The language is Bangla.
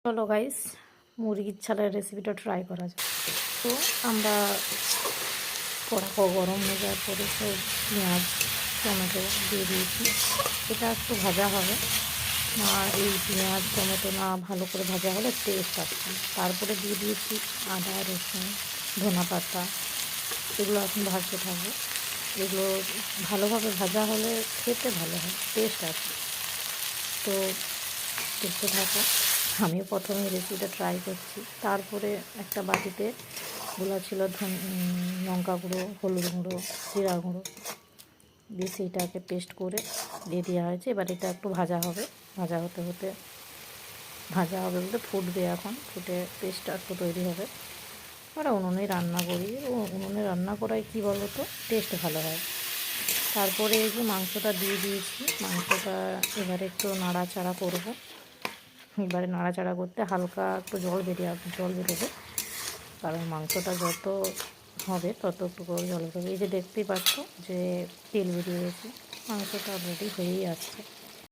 চলো গাইস, মুরগির ছালের রেসিপিটা ট্রাই করা যাক। তো আমরা কড়া গরম হয়ে যাওয়ার পরে সব পেঁয়াজ টমেটো দিয়ে দিয়েছি। এটা একটু ভাজা হবে না, এই পেঁয়াজ টমেটো না ভালো করে ভাজা হলে টেস্ট আসবে না। তারপরে দিয়ে দিয়েছি আদা রসুন ধনা পাতা, এগুলো এখন ভাজতে থাকবো। এগুলো ভালোভাবে ভাজা হলে খেতে ভালো হয়, টেস্ট আসে। তো দেখতে থাকো, আমিও প্রথমে রেসিপিটা ট্রাই করছি। তারপরে একটা বাটিতে গুলা ছিল লঙ্কা গুঁড়ো, হলুদ গুঁড়ো, জিরা গুঁড়ো দিয়ে সেইটাকে পেস্ট করে দিয়ে দেওয়া হয়েছে। এবার এটা একটু ভাজা হবে, ভাজা হতে হতে ভাজা হবে বলতে ফুটবে, এখন ফুটে পেস্টটা একটু তৈরি হবে। আমরা উনুনে রান্না করি, উনুনে রান্না করায় কী বলো তো, টেস্ট ভালো হয়। তারপরে এই যে মাংসটা দিয়ে দিয়েছি, মাংসটা এবারে একটু নাড়াচাড়া করব। এবারে নাড়াচাড়া করতে হালকা একটু জল বেরোবে, কারণ মাংসটা যত হবে তত একটু করে জল বেরোবে। এই যে দেখতেই পাচ্ছ যে তেল বেরিয়ে গেছে, মাংসটা অলরেডি হয়েই আসছে।